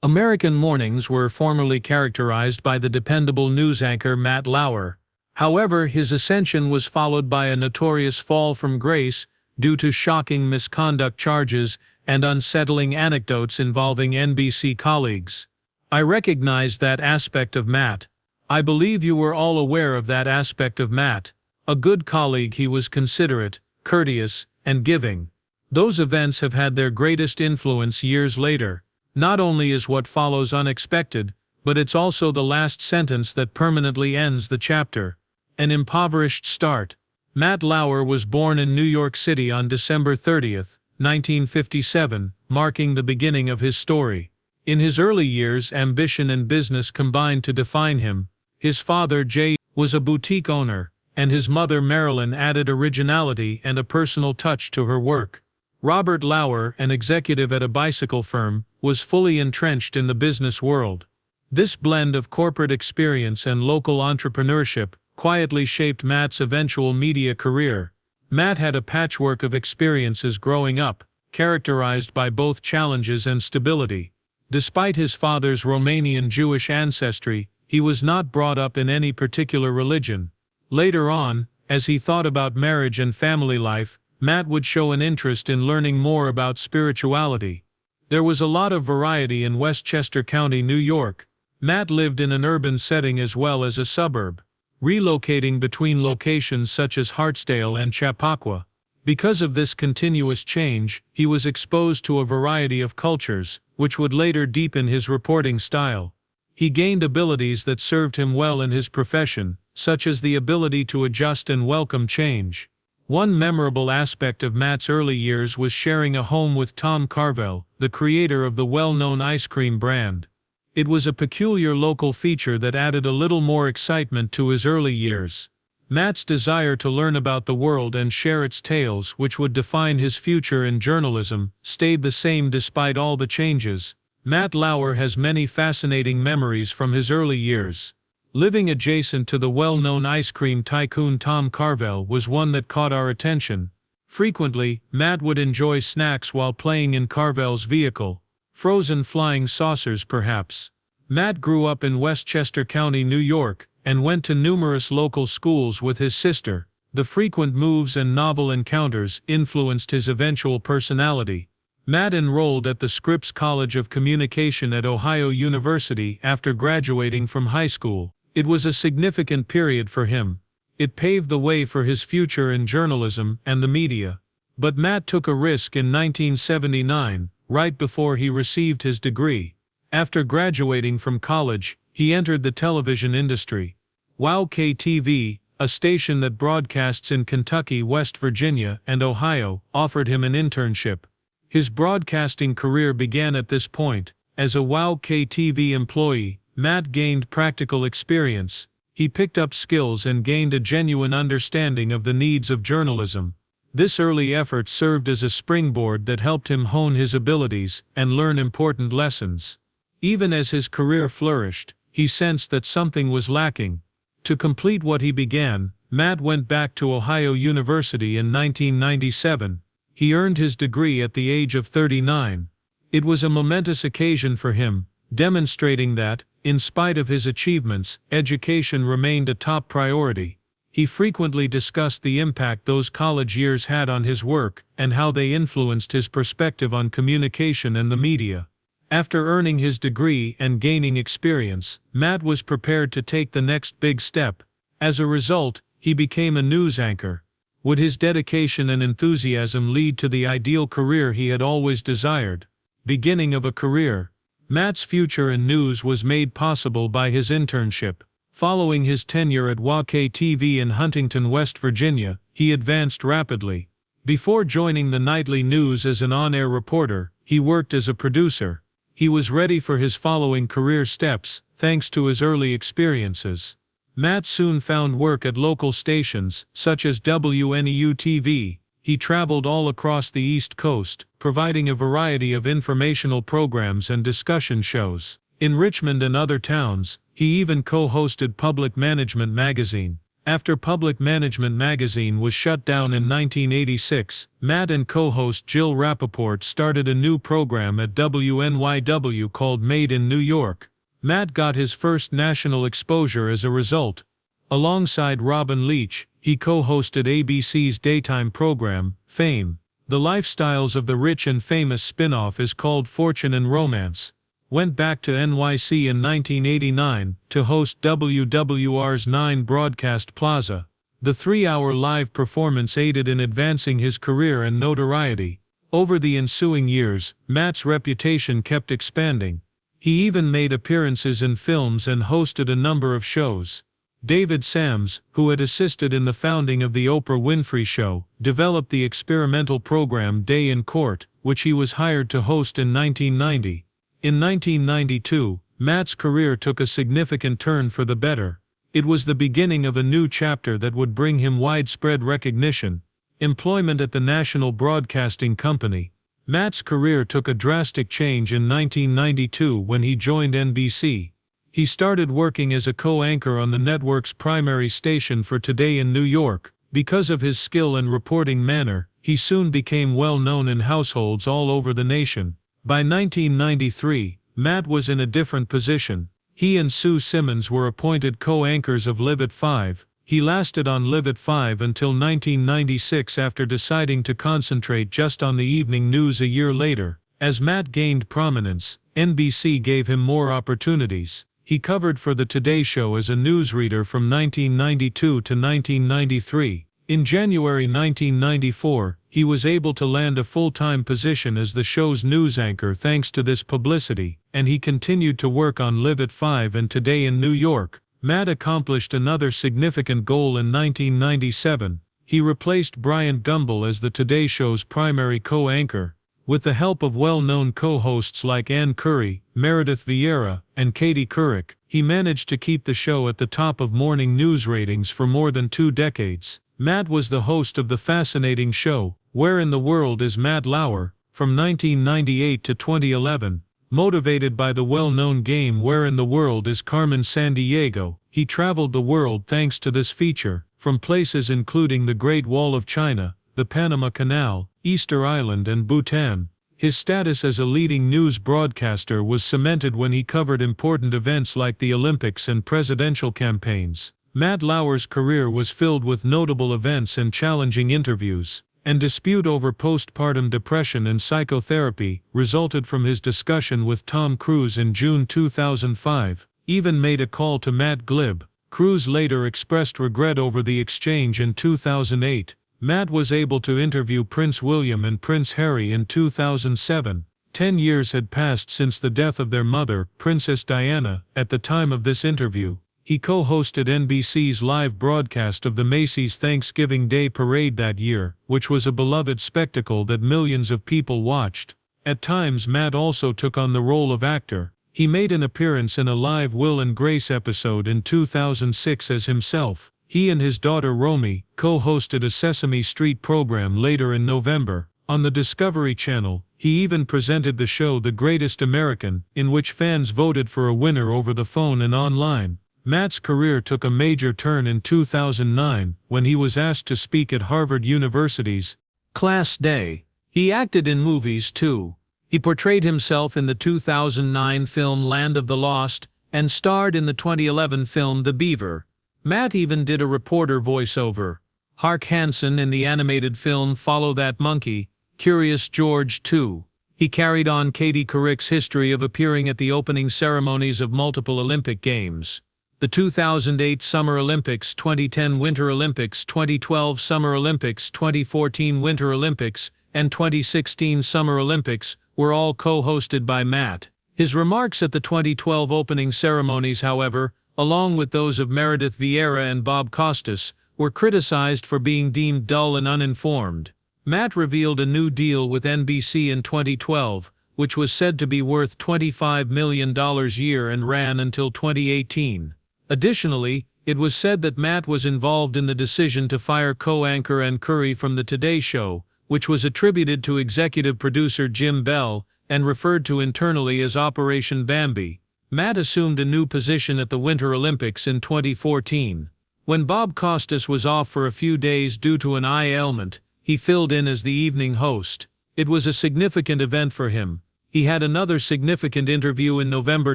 American mornings were formerly characterized by the dependable news anchor Matt Lauer. However, his ascension was followed by a notorious fall from grace due to shocking misconduct charges and unsettling anecdotes involving NBC colleagues. I recognize that aspect of Matt. I believe you were all aware of that aspect of Matt. A good colleague, he was considerate, courteous, and giving. Those events have had their greatest influence years later. Not only is what follows unexpected, but it's also the last sentence that permanently ends the chapter. An impoverished start. Matt Lauer was born in New York City on December 30, 1957, marking the beginning of his story. In his early years, ambition and business combined to define him. His father, Jay, was a boutique owner, and his mother, Marilyn, added originality and a personal touch to her work. Robert Lauer, an executive at a bicycle firm, was fully entrenched in the business world. This blend of corporate experience and local entrepreneurship quietly shaped Matt's eventual media career. Matt had a patchwork of experiences growing up, characterized by both challenges and stability. Despite his father's Romanian Jewish ancestry, he was not brought up in any particular religion. Later on, as he thought about marriage and family life, Matt would show an interest in learning more about spirituality. There was a lot of variety in Westchester County, New York. Matt lived in an urban setting as well as a suburb, relocating between locations such as Hartsdale and Chappaqua. Because of this continuous change, he was exposed to a variety of cultures, which would later deepen his reporting style. He gained abilities that served him well in his profession, such as the ability to adjust and welcome change. One memorable aspect of Matt's early years was sharing a home with Tom Carvel, the creator of the well-known ice cream brand. It was a peculiar local feature that added a little more excitement to his early years. Matt's desire to learn about the world and share its tales, which would define his future in journalism, stayed the same despite all the changes. Matt Lauer has many fascinating memories from his early years. Living adjacent to the well-known ice cream tycoon Tom Carvel was one that caught our attention. Frequently, Matt would enjoy snacks while playing in Carvel's vehicle. Frozen flying saucers, perhaps. Matt grew up in Westchester County, New York, and went to numerous local schools with his sister. The frequent moves and novel encounters influenced his eventual personality. Matt enrolled at the Scripps College of Communication at Ohio University after graduating from high school. It was a significant period for him. It paved the way for his future in journalism and the media. But Matt took a risk in 1979, right before he received his degree. After graduating from college, he entered the television industry. WOW-KTV, a station that broadcasts in Kentucky, West Virginia, and Ohio, offered him an internship. His broadcasting career began at this point. As a WOW-KTV employee, Matt gained practical experience. He picked up skills and gained a genuine understanding of the needs of journalism. This early effort served as a springboard that helped him hone his abilities and learn important lessons. Even as his career flourished, he sensed that something was lacking. To complete what he began, Matt went back to Ohio University in 1997. He earned his degree at the age of 39. It was a momentous occasion for him, demonstrating that, in spite of his achievements, education remained a top priority. He frequently discussed the impact those college years had on his work and how they influenced his perspective on communication and the media. After earning his degree and gaining experience, Matt was prepared to take the next big step. As a result, he became a news anchor. Would his dedication and enthusiasm lead to the ideal career he had always desired? Beginning of a career. Matt's future in news was made possible by his internship. Following his tenure at WOW-KTV in Huntington, West Virginia, he advanced rapidly. Before joining the nightly news as an on-air reporter, he worked as a producer. He was ready for his following career steps, thanks to his early experiences. Matt soon found work at local stations, such as WNEU-TV. He traveled all across the East Coast, providing a variety of informational programs and discussion shows. In Richmond and other towns, he even co-hosted Public Management magazine. After Public Management magazine was shut down in 1986, Matt and co-host Jill Rappaport started a new program at WNYW called Made in New York. Matt got his first national exposure as a result. Alongside Robin Leach, he co-hosted ABC's daytime program, Fame. The lifestyles of the rich and famous spin-off is called Fortune and Romance. Went back to NYC in 1989 to host WWR's 9 Broadcast Plaza. The 3-hour live performance aided in advancing his career and notoriety. Over the ensuing years, Matt's reputation kept expanding. He even made appearances in films and hosted a number of shows. David Sams, who had assisted in the founding of The Oprah Winfrey Show, developed the experimental program Day in Court, which he was hired to host in 1990. In 1992, Matt's career took a significant turn for the better. It was the beginning of a new chapter that would bring him widespread recognition. Employment at the National Broadcasting Company. Matt's career took a drastic change in 1992 when he joined NBC. He started working as a co-anchor on the network's primary station for Today in New York. Because of his skill and reporting manner, he soon became well known in households all over the nation. By 1993, Matt was in a different position. He and Sue Simmons were appointed co-anchors of Live at 5. He lasted on Live at 5 until 1996 after deciding to concentrate just on the evening news a year later. As Matt gained prominence, NBC gave him more opportunities. He covered for the Today Show as a newsreader from 1992 to 1993. In January 1994, he was able to land a full-time position as the show's news anchor thanks to this publicity, and he continued to work on Live at 5 and Today in New York. Matt accomplished another significant goal in 1997. He replaced Bryant Gumbel as the Today Show's primary co-anchor. With the help of well-known co-hosts like Ann Curry, Meredith Vieira, and Katie Couric, he managed to keep the show at the top of morning news ratings for more than 2 decades. Matt was the host of the fascinating show, Where in the World is Matt Lauer, from 1998 to 2011. Motivated by the well-known game Where in the World is Carmen Sandiego, he traveled the world thanks to this feature, from places including the Great Wall of China, the Panama Canal, Easter Island and Bhutan. His status as a leading news broadcaster was cemented when he covered important events like the Olympics and presidential campaigns. Matt Lauer's career was filled with notable events and challenging interviews, and dispute over postpartum depression and psychotherapy resulted from his discussion with Tom Cruise in June 2005. Even made a call to Matt Glib. Cruise later expressed regret over the exchange in 2008. Matt was able to interview Prince William and Prince Harry in 2007. 10 years had passed since the death of their mother, Princess Diana. At the time of this interview, he co-hosted NBC's live broadcast of the Macy's Thanksgiving Day Parade that year, which was a beloved spectacle that millions of people watched. At times Matt also took on the role of actor. He made an appearance in a live Will and Grace episode in 2006 as himself. He and his daughter Romy co-hosted a Sesame Street program later in November. On the Discovery Channel, he even presented the show The Greatest American, in which fans voted for a winner over the phone and online. Matt's career took a major turn in 2009 when he was asked to speak at Harvard University's Class Day. He acted in movies too. He portrayed himself in the 2009 film Land of the Lost and starred in the 2011 film The Beaver. Matt even did a reporter voiceover. Hark Hansen in the animated film Follow That Monkey, Curious George 2. He carried on Katie Couric's history of appearing at the opening ceremonies of multiple Olympic Games. The 2008 Summer Olympics, 2010 Winter Olympics, 2012 Summer Olympics, 2014 Winter Olympics, and 2016 Summer Olympics were all co-hosted by Matt. His remarks at the 2012 opening ceremonies, however, along with those of Meredith Vieira and Bob Costas, were criticized for being deemed dull and uninformed. Matt revealed a new deal with NBC in 2012, which was said to be worth $25 million a year and ran until 2018. Additionally, it was said that Matt was involved in the decision to fire co-anchor Ann Curry from the Today Show, which was attributed to executive producer Jim Bell and referred to internally as Operation Bambi. Matt assumed a new position at the Winter Olympics in 2014. When Bob Costas was off for a few days due to an eye ailment, he filled in as the evening host. It was a significant event for him. He had another significant interview in November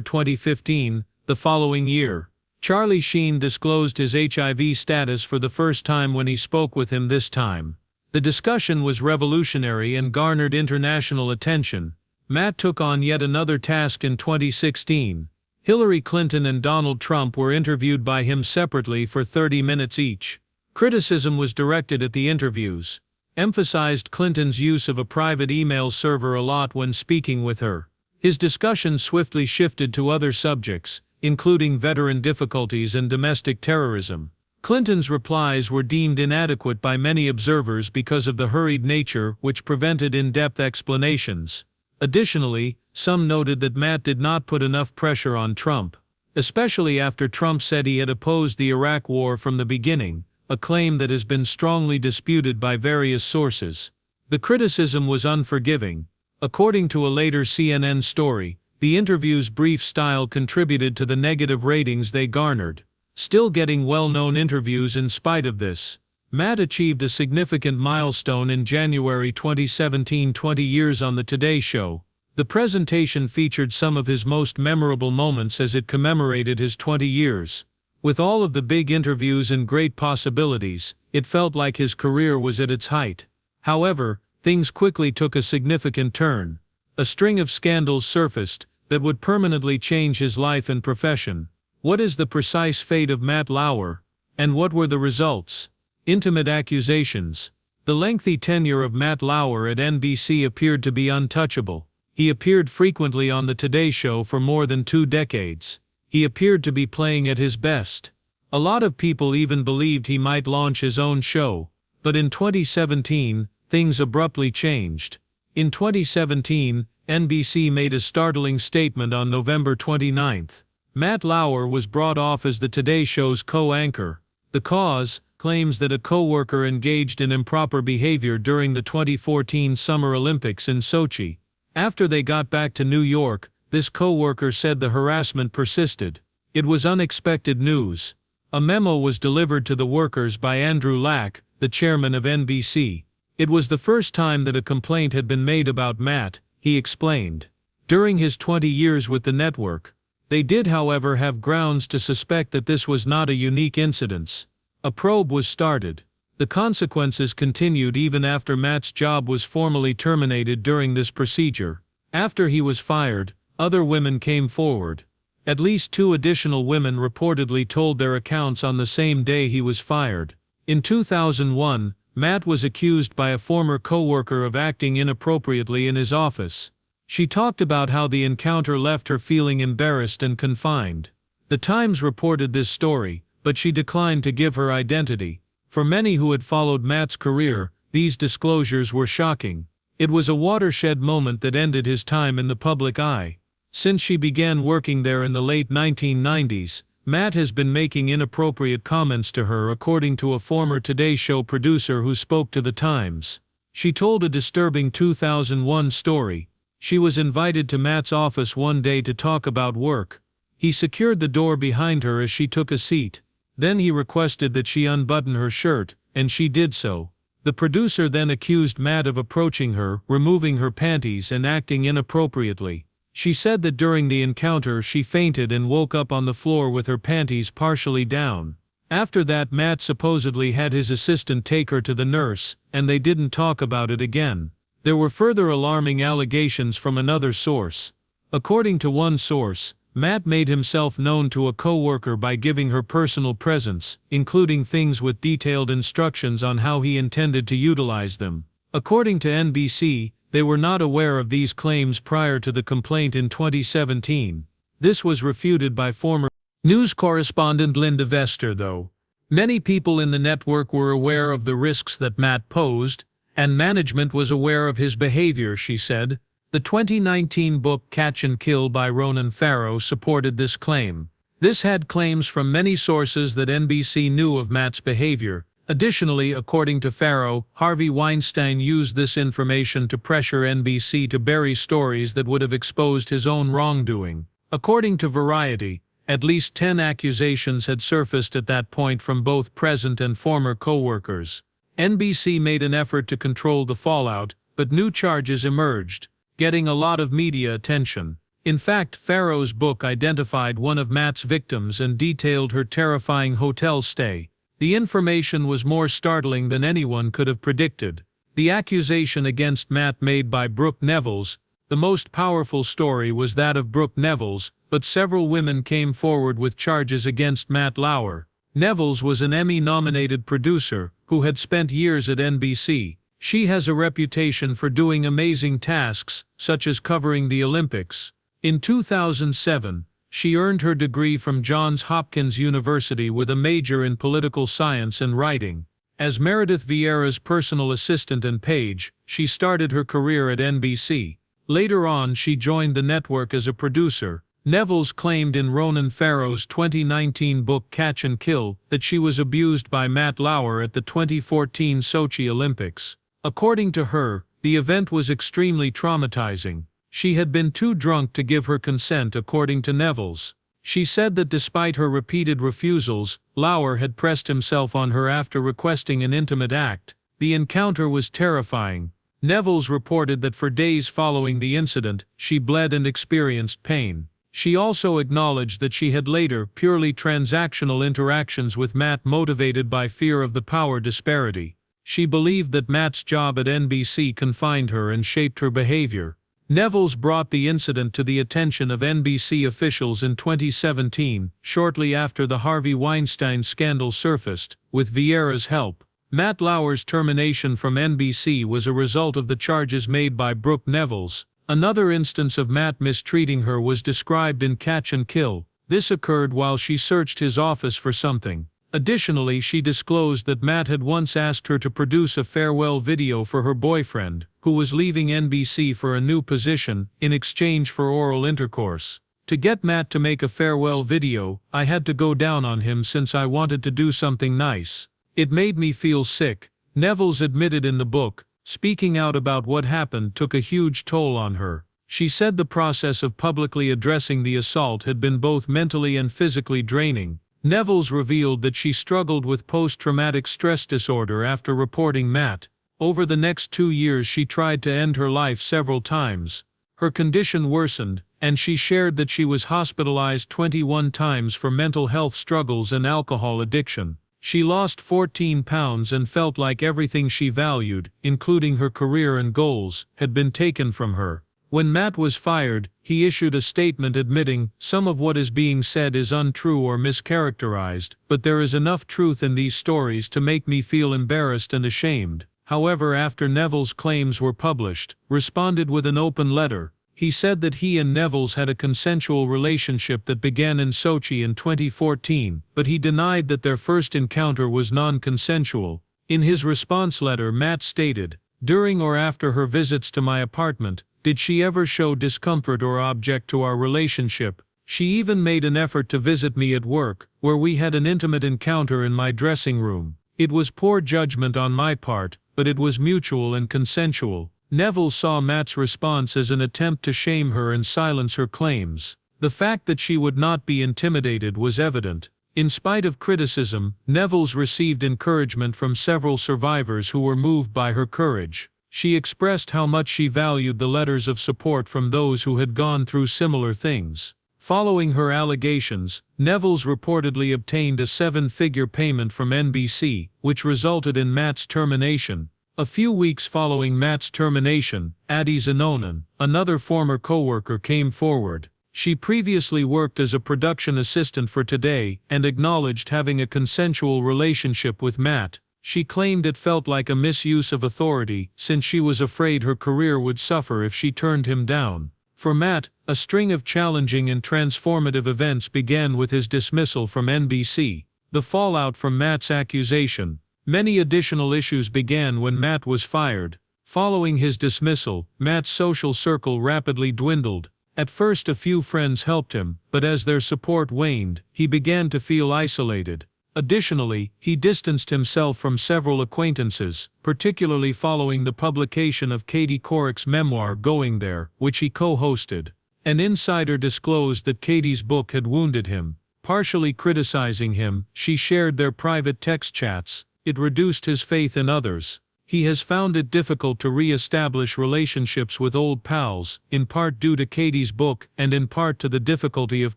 2015, the following year. Charlie Sheen disclosed his HIV status for the first time when he spoke with him this time. The discussion was revolutionary and garnered international attention. Matt took on yet another task in 2016. Hillary Clinton and Donald Trump were interviewed by him separately for 30 minutes each. Criticism was directed at the interviews. Emphasized Clinton's use of a private email server a lot when speaking with her. His discussion swiftly shifted to other subjects, including veteran difficulties and domestic terrorism. Clinton's replies were deemed inadequate by many observers because of the hurried nature, which prevented in-depth explanations. Additionally, some noted that Matt did not put enough pressure on Trump, especially after Trump said he had opposed the Iraq War from the beginning, a claim that has been strongly disputed by various sources. The criticism was unforgiving. According to a later CNN story, the interview's brief style contributed to the negative ratings they garnered. Still getting well-known interviews in spite of this. Matt achieved a significant milestone in January 2017, 20 years on The Today Show. The presentation featured some of his most memorable moments as it commemorated his 20 years. With all of the big interviews and great possibilities, it felt like his career was at its height. However, things quickly took a significant turn. A string of scandals surfaced that would permanently change his life and profession. What is the precise fate of Matt Lauer? And what were the results? Intimate accusations. The lengthy tenure of Matt Lauer at NBC appeared to be untouchable. He appeared frequently on The Today Show for more than 2 decades. He appeared to be playing at his best. A lot of people even believed he might launch his own show. But in 2017, things abruptly changed. In 2017, NBC made a startling statement on November 29. Matt Lauer was brought off as The Today Show's co-anchor. The cause, claims that a co-worker engaged in improper behavior during the 2014 Summer Olympics in Sochi. After they got back to New York, this co-worker said the harassment persisted. It was unexpected news. A memo was delivered to the workers by Andrew Lack, the chairman of NBC. It was the first time that a complaint had been made about Matt, he explained. During his 20 years with the network, they did, however, have grounds to suspect that this was not a unique incident. A probe was started. The consequences continued even after Matt's job was formally terminated during this procedure. After he was fired, other women came forward. At least 2 additional women reportedly told their accounts on the same day he was fired. In 2001, Matt was accused by a former co-worker of acting inappropriately in his office. She talked about how the encounter left her feeling embarrassed and confined. The Times reported this story, but she declined to give her identity. For many who had followed Matt's career, these disclosures were shocking. It was a watershed moment that ended his time in the public eye. Since she began working there in the late 1990s, Matt has been making inappropriate comments to her, according to a former Today Show producer who spoke to The Times. She told a disturbing 2001 story. She was invited to Matt's office one day to talk about work. He secured the door behind her as she took a seat. Then he requested that she unbutton her shirt, and she did so. The producer then accused Matt of approaching her, removing her panties and acting inappropriately. She said that during the encounter she fainted and woke up on the floor with her panties partially down. After that, Matt supposedly had his assistant take her to the nurse, and they didn't talk about it again. There were further alarming allegations from another source. According to one source, Matt made himself known to a co-worker by giving her personal presents, including things with detailed instructions on how he intended to utilize them. According to NBC, they were not aware of these claims prior to the complaint in 2017. This was refuted by former news correspondent Linda Vester, though. Many people in the network were aware of the risks that Matt posed, and management was aware of his behavior, she said. The 2019 book Catch and Kill by Ronan Farrow supported this claim. This had claims from many sources that NBC knew of Matt's behavior. Additionally, according to Farrow, Harvey Weinstein used this information to pressure NBC to bury stories that would have exposed his own wrongdoing. According to Variety, At least 10 accusations had surfaced at that point from both present and former coworkers. NBC made an effort to control the fallout, but new charges emerged, getting a lot of media attention. In fact, Farrow's book identified one of Matt's victims and detailed her terrifying hotel stay. The information was more startling than anyone could have predicted. The accusation against Matt made by Brooke Neville's. The most powerful story was that of Brooke Neville's, but several women came forward with charges against Matt Lauer. Neville's was an Emmy-nominated producer who had spent years at NBC. She has a reputation for doing amazing tasks, such as covering the Olympics. In 2007, she earned her degree from Johns Hopkins University with a major in political science and writing. As Meredith Vieira's personal assistant and page, she started her career at NBC. Later on, she joined the network as a producer. Neville's claimed in Ronan Farrow's 2019 book Catch and Kill that she was abused by Matt Lauer at the 2014 Sochi Olympics. According to her, the event was extremely traumatizing. She had been too drunk to give her consent, according to Neville's. She said that despite her repeated refusals, Lauer had pressed himself on her after requesting an intimate act. The encounter was terrifying. Neville's reported that for days following the incident, she bled and experienced pain. She also acknowledged that she had later purely transactional interactions with Matt motivated by fear of the power disparity. She believed that Matt's job at NBC confined her and shaped her behavior. Neville's brought the incident to the attention of NBC officials in 2017, shortly after the Harvey Weinstein scandal surfaced, with Vieira's help. Matt Lauer's termination from NBC was a result of the charges made by Brooke Neville's. Another instance of Matt mistreating her was described in Catch and Kill. This occurred while she searched his office for something. Additionally, she disclosed that Matt had once asked her to produce a farewell video for her boyfriend, who was leaving NBC for a new position, in exchange for oral intercourse. To get Matt to make a farewell video, I had to go down on him since I wanted to do something nice. It made me feel sick, Neville's admitted in the book. Speaking out about what happened took a huge toll on her. She said the process of publicly addressing the assault had been both mentally and physically draining. Neville's revealed that she struggled with post-traumatic stress disorder after reporting Matt. Over the next 2 years she tried to end her life several times. Her condition worsened, and she shared that she was hospitalized 21 times for mental health struggles and alcohol addiction. She lost 14 pounds and felt like everything she valued, including her career and goals, had been taken from her. When Matt was fired, he issued a statement admitting, "Some of what is being said is untrue or mischaracterized, but there is enough truth in these stories to make me feel embarrassed and ashamed." However, after Neville's claims were published, responded with an open letter. He said that he and Neville's had a consensual relationship that began in Sochi in 2014, but he denied that their first encounter was non-consensual. In his response letter, Matt stated, "During or after her visits to my apartment, did she ever show discomfort or object to our relationship? She even made an effort to visit me at work, where we had an intimate encounter in my dressing room. It was poor judgment on my part, but it was mutual and consensual." Neville saw Matt's response as an attempt to shame her and silence her claims. The fact that she would not be intimidated was evident. In spite of criticism, Neville's received encouragement from several survivors who were moved by her courage. She expressed how much she valued the letters of support from those who had gone through similar things. Following her allegations, Neville's reportedly obtained a 7-figure payment from NBC, which resulted in Matt's termination. A few weeks following Matt's termination, Addie Zanonan, another former coworker, came forward. She previously worked as a production assistant for Today and acknowledged having a consensual relationship with Matt. She claimed it felt like a misuse of authority since she was afraid her career would suffer if she turned him down. For Matt, a string of challenging and transformative events began with his dismissal from NBC. The fallout from Matt's accusation. Many additional issues began when Matt was fired. Following his dismissal, Matt's social circle rapidly dwindled. At first a few friends helped him, but as their support waned, he began to feel isolated. Additionally, he distanced himself from several acquaintances, particularly following the publication of Katie Couric's memoir Going There, which he co-hosted. An insider disclosed that Katie's book had wounded him. Partially criticizing him, she shared their private text chats. It reduced his faith in others. He has found it difficult to re-establish relationships with old pals, in part due to Katie's book and in part to the difficulty of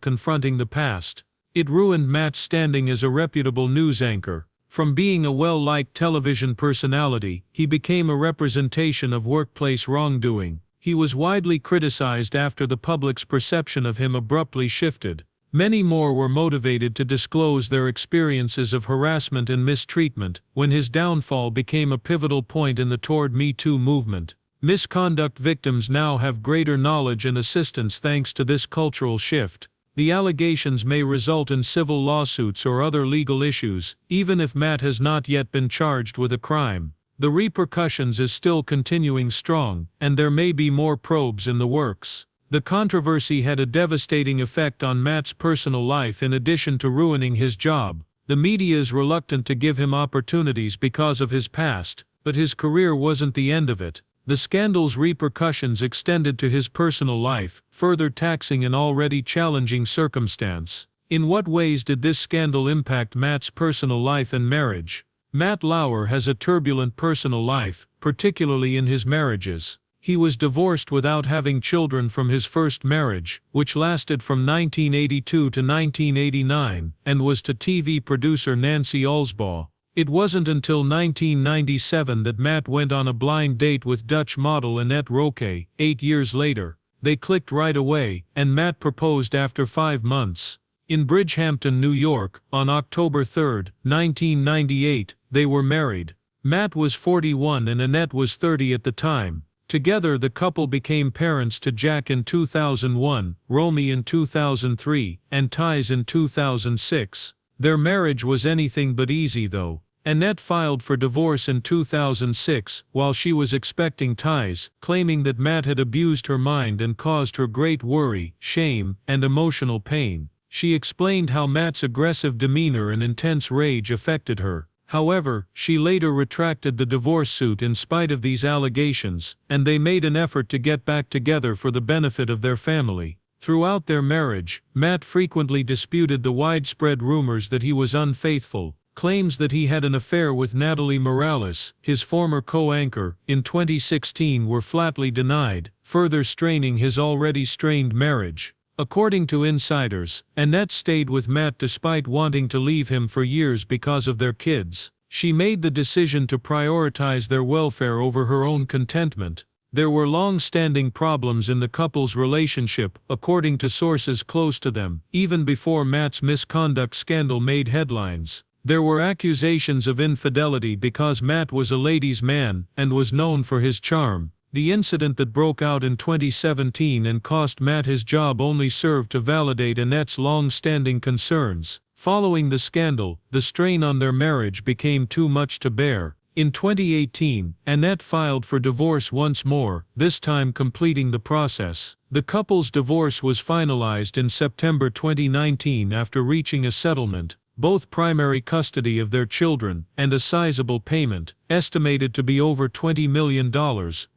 confronting the past. It ruined Matt's standing as a reputable news anchor. From being a well-liked television personality, he became a representation of workplace wrongdoing. He was widely criticized after the public's perception of him abruptly shifted. Many more were motivated to disclose their experiences of harassment and mistreatment when his downfall became a pivotal point in the Toward Me Too movement. Misconduct victims now have greater knowledge and assistance thanks to this cultural shift. The allegations may result in civil lawsuits or other legal issues, even if Matt has not yet been charged with a crime. The repercussions is still continuing strong, and there may be more probes in the works. The controversy had a devastating effect on Matt's personal life in addition to ruining his job. The media is reluctant to give him opportunities because of his past, but his career wasn't the end of it. The scandal's repercussions extended to his personal life, further taxing an already challenging circumstance. In what ways did this scandal impact Matt's personal life and marriage? Matt Lauer has a turbulent personal life, particularly in his marriages. He was divorced without having children from his first marriage, which lasted from 1982 to 1989, and was to TV producer Nancy Alsbaugh. It wasn't until 1997 that Matt went on a blind date with Dutch model Annette Roque. 8 years later, they clicked right away, and Matt proposed after 5 months. In Bridgehampton, New York, on October 3, 1998, they were married. Matt was 41 and Annette was 30 at the time. Together the couple became parents to Jack in 2001, Romy in 2003, and Thais in 2006. Their marriage was anything but easy though. Annette filed for divorce in 2006 while she was expecting Thais, claiming that Matt had abused her mind and caused her great worry, shame, and emotional pain. She explained how Matt's aggressive demeanor and intense rage affected her. However, she later retracted the divorce suit in spite of these allegations, and they made an effort to get back together for the benefit of their family. Throughout their marriage, Matt frequently disputed the widespread rumors that he was unfaithful. Claims that he had an affair with Natalie Morales, his former co-anchor, in 2016 were flatly denied, further straining his already strained marriage. According to insiders, Annette stayed with Matt despite wanting to leave him for years because of their kids. She made the decision to prioritize their welfare over her own contentment. There were long-standing problems in the couple's relationship, according to sources close to them, even before Matt's misconduct scandal made headlines. There were accusations of infidelity because Matt was a ladies' man and was known for his charm. The incident that broke out in 2017 and cost Matt his job only served to validate Annette's long-standing concerns. Following the scandal, the strain on their marriage became too much to bear. In 2018, Annette filed for divorce once more, this time completing the process. The couple's divorce was finalized in September 2019 after reaching a settlement. Both primary custody of their children and a sizable payment, estimated to be over $20 million,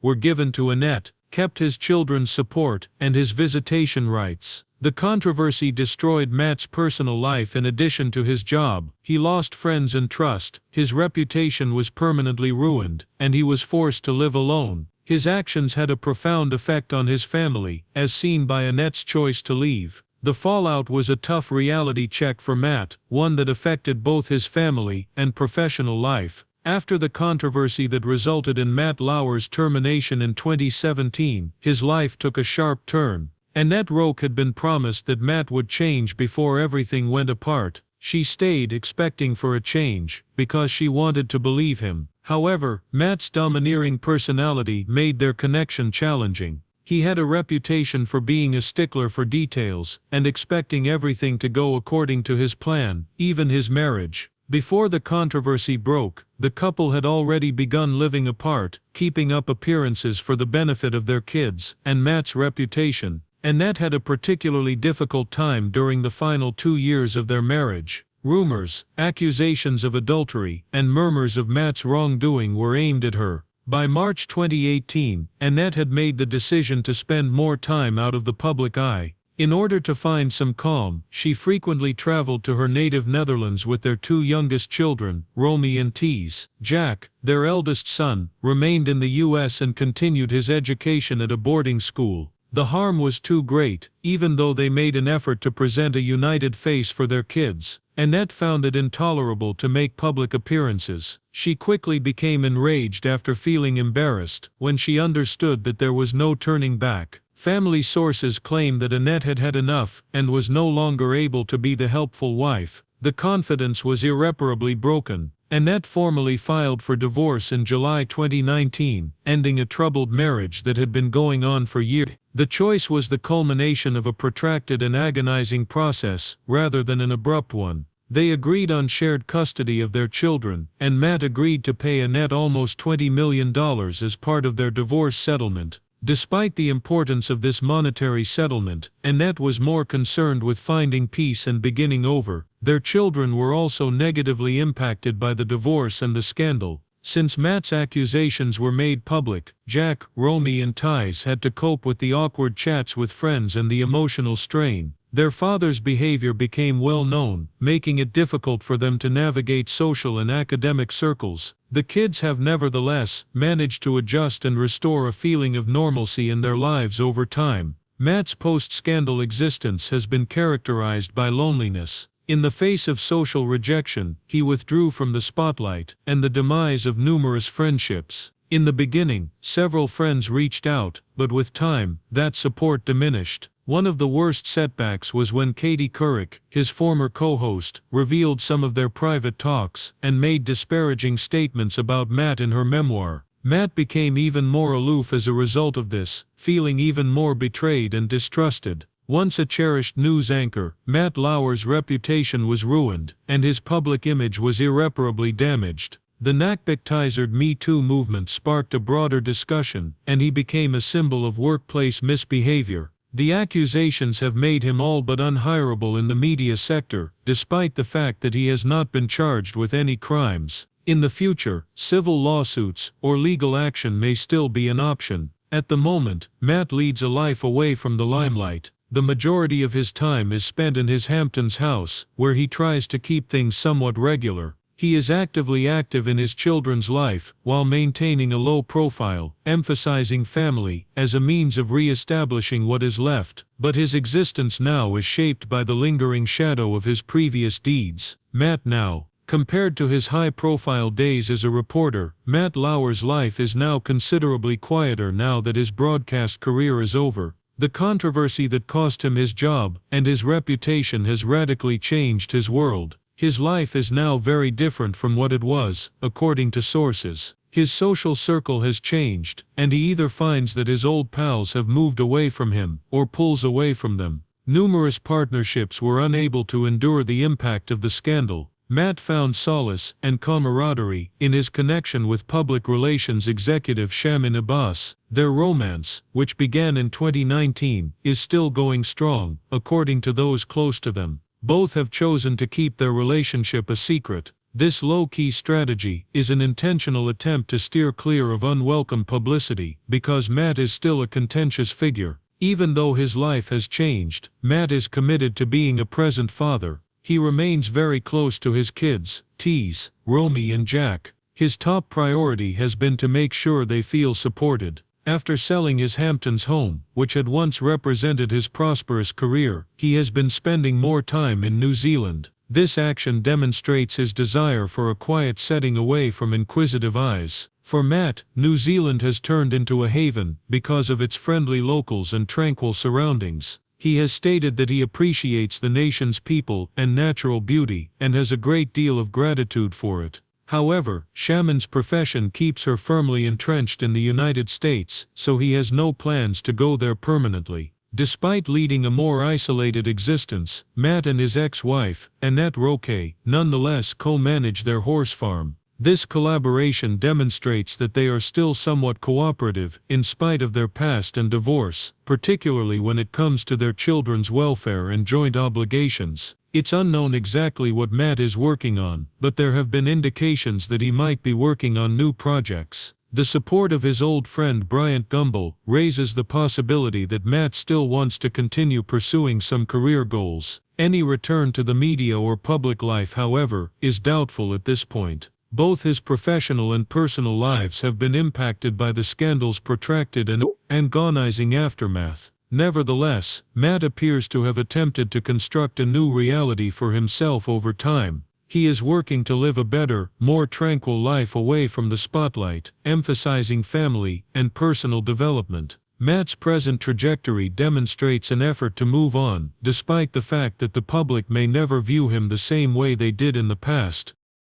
were given to Annette, kept his children's support and his visitation rights. The controversy destroyed Matt's personal life in addition to his job. He lost friends and trust, his reputation was permanently ruined, and he was forced to live alone. His actions had a profound effect on his family, as seen by Annette's choice to leave. The fallout was a tough reality check for Matt, one that affected both his family and professional life. After the controversy that resulted in Matt Lauer's termination in 2017, his life took a sharp turn. Annette Roque had been promised that Matt would change before everything went apart. She stayed expecting for a change, because she wanted to believe him. However, Matt's domineering personality made their connection challenging. He had a reputation for being a stickler for details, and expecting everything to go according to his plan, even his marriage. Before the controversy broke, the couple had already begun living apart, keeping up appearances for the benefit of their kids and Matt's reputation. Annette had a particularly difficult time during the final 2 years of their marriage. Rumors, accusations of adultery, and murmurs of Matt's wrongdoing were aimed at her. By March 2018, Annette had made the decision to spend more time out of the public eye. In order to find some calm, she frequently traveled to her native Netherlands with their two youngest children, Romy and Tees. Jack, their eldest son, remained in the US and continued his education at a boarding school. The harm was too great, even though they made an effort to present a united face for their kids. Annette found it intolerable to make public appearances. She quickly became enraged after feeling embarrassed when she understood that there was no turning back. Family sources claim that Annette had had enough and was no longer able to be the helpful wife. The confidence was irreparably broken. Annette formally filed for divorce in July 2019, ending a troubled marriage that had been going on for years. The choice was the culmination of a protracted and agonizing process, rather than an abrupt one. They agreed on shared custody of their children, and Matt agreed to pay Annette almost $20 million as part of their divorce settlement. Despite the importance of this monetary settlement, Annette was more concerned with finding peace and beginning over. Their children were also negatively impacted by the divorce and the scandal. Since Matt's accusations were made public, Jack, Romy and Tees had to cope with the awkward chats with friends and the emotional strain. Their father's behavior became well known, making it difficult for them to navigate social and academic circles. The kids have nevertheless managed to adjust and restore a feeling of normalcy in their lives over time. Matt's post-scandal existence has been characterized by loneliness. In the face of social rejection, he withdrew from the spotlight and the demise of numerous friendships. In the beginning, several friends reached out, but with time, that support diminished. One of the worst setbacks was when Katie Couric, his former co-host, revealed some of their private talks and made disparaging statements about Matt in her memoir. Matt became even more aloof as a result of this, feeling even more betrayed and distrusted. Once a cherished news anchor, Matt Lauer's reputation was ruined, and his public image was irreparably damaged. The Nakbektizered Me Too movement sparked a broader discussion, and he became a symbol of workplace misbehavior. The accusations have made him all but unhireable in the media sector, despite the fact that he has not been charged with any crimes. In the future, civil lawsuits or legal action may still be an option. At the moment, Matt leads a life away from the limelight. The majority of his time is spent in his Hamptons house, where he tries to keep things somewhat regular. He is actively active in his children's life, while maintaining a low profile, emphasizing family as a means of re-establishing what is left, but his existence now is shaped by the lingering shadow of his previous deeds. Matt now. Compared to his high-profile days as a reporter, Matt Lauer's life is now considerably quieter now that his broadcast career is over. The controversy that cost him his job and his reputation has radically changed his world. His life is now very different from what it was, according to sources. His social circle has changed, and he either finds that his old pals have moved away from him, or pulls away from them. Numerous partnerships were unable to endure the impact of the scandal. Matt found solace and camaraderie in his connection with public relations executive Shamin Abbas. Their romance, which began in 2019, is still going strong, according to those close to them. Both have chosen to keep their relationship a secret. This low-key strategy is an intentional attempt to steer clear of unwelcome publicity, because Matt is still a contentious figure. Even though his life has changed, Matt is committed to being a present father. He remains very close to his kids, Tees, Romy and Jack. His top priority has been to make sure they feel supported. After selling his Hamptons home, which had once represented his prosperous career, he has been spending more time in New Zealand. This action demonstrates his desire for a quiet setting away from inquisitive eyes. For Matt, New Zealand has turned into a haven because of its friendly locals and tranquil surroundings. He has stated that he appreciates the nation's people and natural beauty, and has a great deal of gratitude for it. However, Shamin's profession keeps her firmly entrenched in the United States, so he has no plans to go there permanently. Despite leading a more isolated existence, Matt and his ex-wife, Annette Roque, nonetheless co-manage their horse farm. This collaboration demonstrates that they are still somewhat cooperative, in spite of their past and divorce, particularly when it comes to their children's welfare and joint obligations. It's unknown exactly what Matt is working on, but there have been indications that he might be working on new projects. The support of his old friend Bryant Gumbel raises the possibility that Matt still wants to continue pursuing some career goals. Any return to the media or public life, however, is doubtful at this point. Both his professional and personal lives have been impacted by the scandal's protracted and agonizing aftermath. Nevertheless, Matt appears to have attempted to construct a new reality for himself over time. He is working to live a better, more tranquil life away from the spotlight, emphasizing family and personal development. Matt's present trajectory demonstrates an effort to move on, despite the fact that the public may never view him the same way they did in the past.